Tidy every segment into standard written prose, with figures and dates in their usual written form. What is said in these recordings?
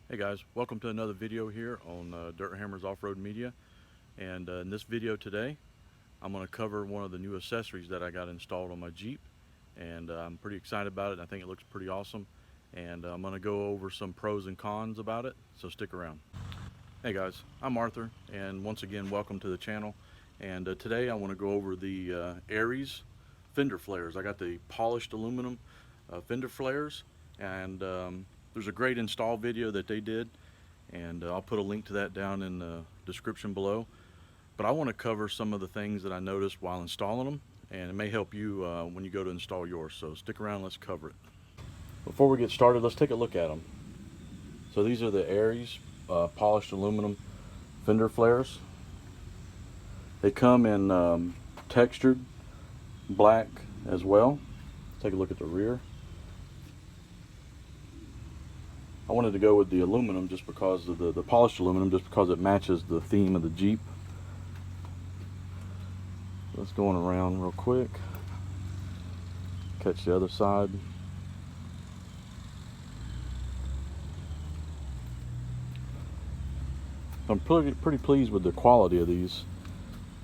Hey guys, welcome to another video here on Dirt Hammers Off-Road Media. And in this video today, I'm going to cover one of the new accessories that I got installed on my Jeep. And I'm pretty excited about it. I think it looks pretty awesome. And I'm going to go over some pros and cons about it, so stick around. Hey guys, I'm Arthur, and once again, welcome to the channel. And today I want to go over the Aries fender flares. I got the polished aluminum fender flares, and there's a great install video that they did, and I'll put a link to that down in the description below. But I want to cover some of the things that I noticed while installing them, and it may help you when you go to install yours. So stick around, let's cover it. Before we get started, let's take a look at them. So these are the Aries polished aluminum fender flares. They come in textured black as well. Take a look at the rear. I wanted to go with the aluminum just because of the polished aluminum, just because it matches the theme of the Jeep. Let's go on around real quick. Catch the other side. I'm pretty pleased with the quality of these,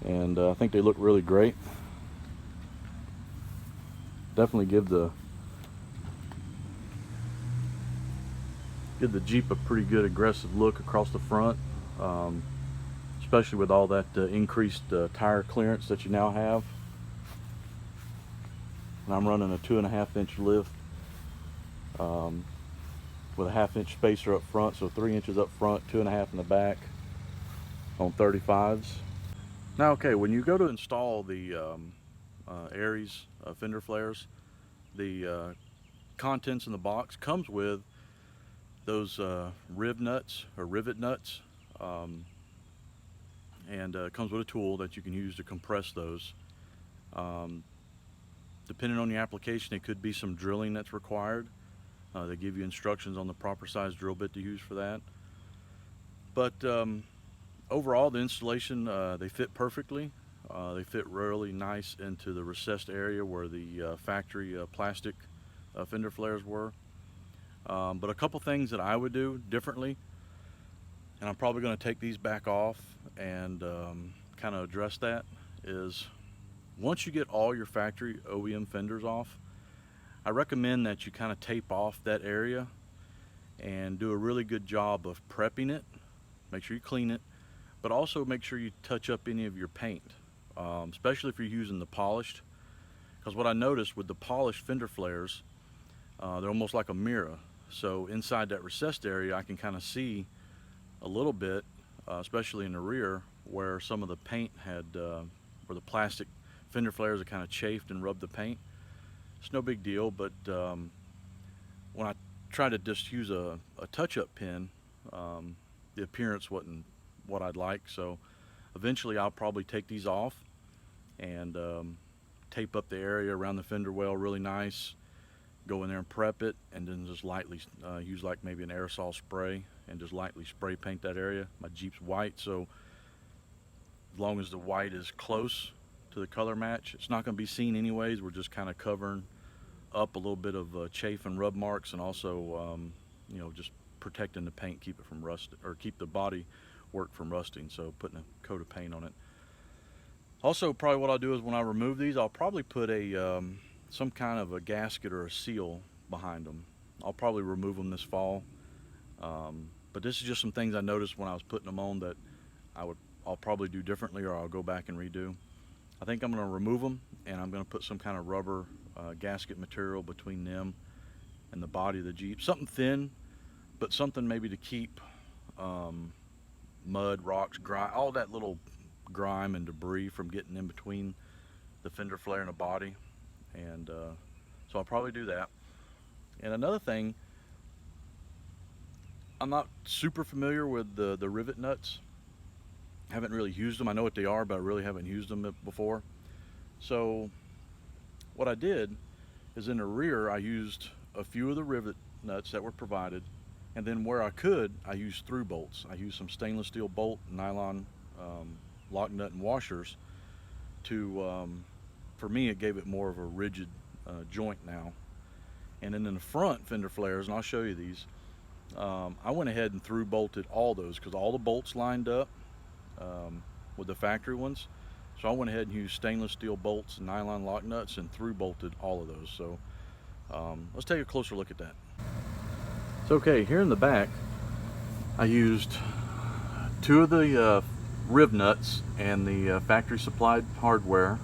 and I think they look really great. Definitely give the Jeep a pretty good aggressive look across the front, especially with all that increased tire clearance that you now have. And I'm running a 2.5 inch lift with a 1/2 inch spacer up front, so 3 inches up front, 2.5 in the back on 35s. Now, okay, when you go to install the Aries fender flares, the contents in the box comes with those rivet nuts, and comes with a tool that you can use to compress those. Depending on the application, it could be some drilling that's required. They give you instructions on the proper size drill bit to use for that. But overall, the installation, they fit perfectly. They fit really nice into the recessed area where the factory plastic fender flares were. But a couple things that I would do differently, and I'm probably going to take these back off and kind of address that, is once you get all your factory OEM fenders off, I recommend that you kind of tape off that area and do a really good job of prepping it. Make sure you clean it, but also make sure you touch up any of your paint, especially if you're using the polished. Because what I noticed with the polished fender flares, they're almost like a mirror. So inside that recessed area, I can kind of see a little bit, especially in the rear, where some of the paint had, where the plastic fender flares had kind of chafed and rubbed the paint. It's no big deal, but when I tried to just use a touch-up pen, the appearance wasn't what I'd like. So eventually I'll probably take these off and tape up the area around the fender well really nice, go in there and prep it, and then just lightly use like maybe an aerosol spray and just lightly spray paint that area. My Jeep's white, so as long as the white is close to the color match, it's not going to be seen anyways. We're just kind of covering up a little bit of chafe and rub marks, and also you know, just protecting the paint, keep it from rust, or keep the body work from rusting. So putting a coat of paint on it. Also, probably what I'll do is when I remove these, I'll probably put a some kind of a gasket or a seal behind them. I'll probably remove them this fall. But this is just some things I noticed when I was putting them on that I'll probably do differently, or I'll go back and redo. I think I'm going to remove them, and I'm going to put some kind of rubber gasket material between them and the body of the Jeep. Something thin, but something maybe to keep mud, rocks, grime, all that little grime and debris from getting in between the fender flare and the body. And so I'll probably do that. And another thing, I'm not super familiar with the rivet nuts. I haven't really used them. I know what they are, but I really haven't used them before. So what I did is in the rear, I used a few of the rivet nuts that were provided, and then where I could, I used through bolts. I used some stainless steel bolt, nylon lock nut and washers to, for me, it gave it more of a rigid joint now. And then in the front fender flares, and I'll show you these, I went ahead and through bolted all those because all the bolts lined up with the factory ones. So I went ahead and used stainless steel bolts and nylon lock nuts and through bolted all of those. So let's take a closer look at that. So okay, here in the back I used two of the riv nuts and the factory supplied hardware,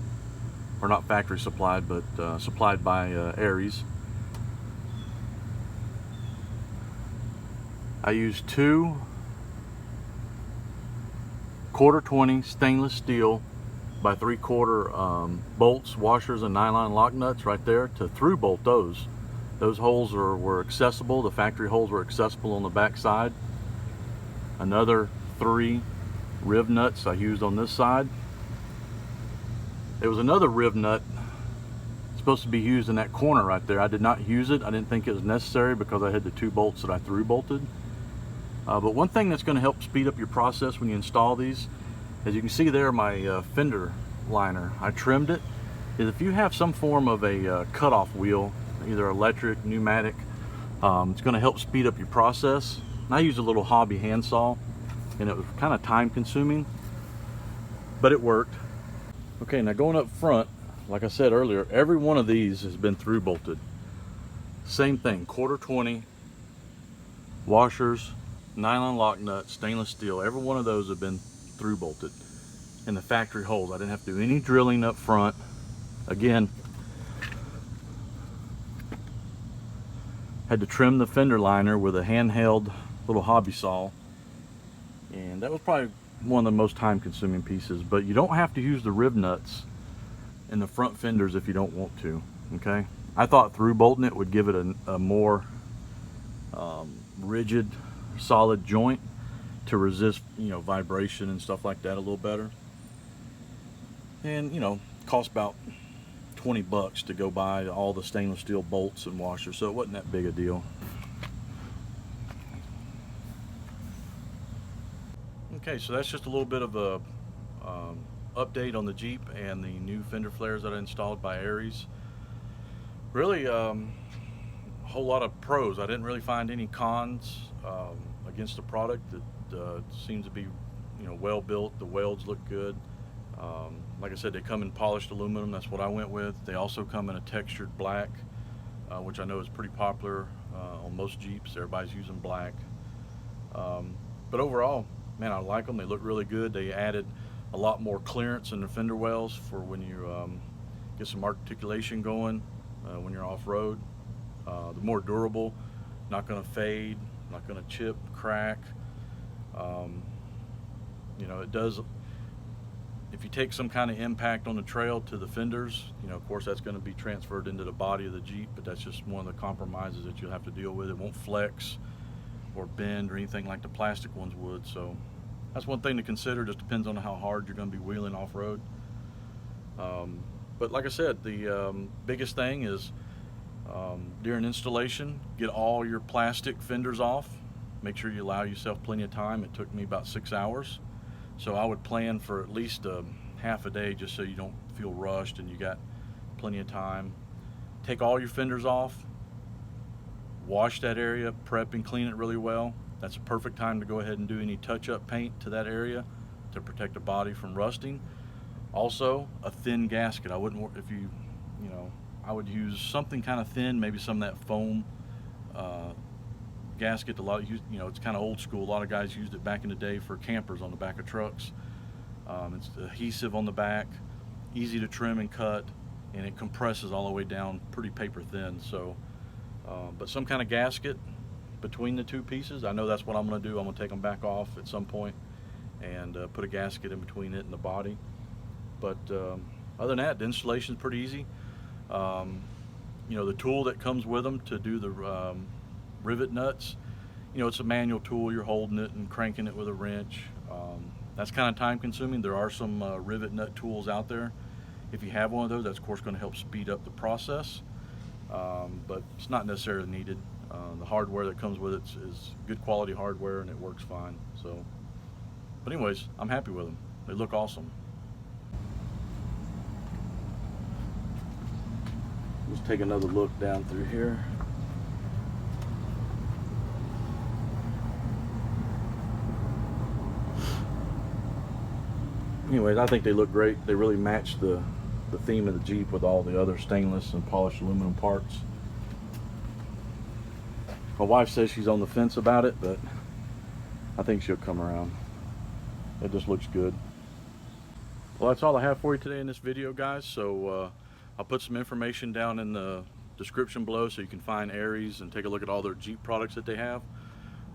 or not factory supplied, but supplied by Aries. I used two 1/4-20 stainless steel by 3/4 bolts, washers, and nylon lock nuts right there to through bolt those. Those holes were accessible. The factory holes were accessible on the back side. Another 3 riv nuts I used on this side. There was another riv nut supposed to be used in that corner right there. I did not use it. I didn't think it was necessary because I had the 2 bolts that I through bolted. But one thing that's going to help speed up your process when you install these, as you can see there, my fender liner, I trimmed it, is if you have some form of a cutoff wheel, either electric, pneumatic, it's going to help speed up your process. And I used a little hobby handsaw, and it was kind of time consuming, but it worked. Okay, now going up front, like I said earlier, every one of these has been through bolted. Same thing, 1/4-20 washers, nylon lock nuts, stainless steel, every one of those have been through bolted in the factory holes. I didn't have to do any drilling up front. Again, had to trim the fender liner with a handheld little hobby saw, and that was probably one of the most time consuming pieces. But you don't have to use the riv nuts in the front fenders if you don't want to. Okay, I thought through bolting it would give it a more rigid, solid joint to resist, you know, vibration and stuff like that a little better. And you know, cost about $20 to go buy all the stainless steel bolts and washers, so it wasn't that big a deal. Okay, so that's just a little bit of a update on the Jeep and the new fender flares that I installed by Aries. Really a whole lot of pros. I didn't really find any cons against the product. It seems to be, you know, well built. The welds look good. Like I said, they come in polished aluminum. That's what I went with. They also come in a textured black, which I know is pretty popular on most Jeeps. Everybody's using black. But overall, man, I like them. They look really good. They added a lot more clearance in the fender wells for when you get some articulation going when you're off-road. They're more durable, not going to fade, not going to chip, crack. You know, it does, if you take some kind of impact on the trail to the fenders, you know, of course that's going to be transferred into the body of the Jeep, but that's just one of the compromises that you'll have to deal with. It won't flex or bend or anything like the plastic ones would. So that's one thing to consider. Just depends on how hard you're going to be wheeling off-road. But like I said, the biggest thing is during installation, get all your plastic fenders off. Make sure you allow yourself plenty of time. It took me about 6 hours, so I would plan for at least half a day, just so you don't feel rushed and you got plenty of time. Take all your fenders off, wash that area, prep and clean it really well. That's a perfect time to go ahead and do any touch-up paint to that area to protect the body from rusting. Also, a thin gasket. I wouldn't, if you know, I would use something kind of thin, maybe some of that foam gasket. A lot of, you know, it's kind of old school. A lot of guys used it back in the day for campers on the back of trucks. It's adhesive on the back, easy to trim and cut, and it compresses all the way down pretty paper thin. So, but some kind of gasket between the two pieces. I know that's what I'm going to do. I'm going to take them back off at some point and put a gasket in between it and the body. But other than that, the installation is pretty easy. You know, the tool that comes with them to do the rivet nuts, you know, it's a manual tool. You're holding it and cranking it with a wrench. That's kind of time consuming. There are some rivet nut tools out there. If you have one of those, that's of course going to help speed up the process, but it's not necessarily needed. The hardware that comes with it is good quality hardware, and it works fine. So, but anyways, I'm happy with them. They look awesome. Let's take another look down through here. anyways, I think they look great. They really match the theme of the Jeep with all the other stainless and polished aluminum parts. My wife says she's on the fence about it, but I think she'll come around. It just looks good. Well, that's all I have for you today in this video, guys. So I'll put some information down in the description below so you can find Aries and take a look at all their Jeep products that they have.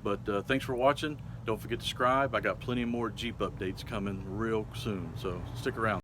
But thanks for watching. Don't forget to subscribe. I got plenty more Jeep updates coming real soon, so stick around.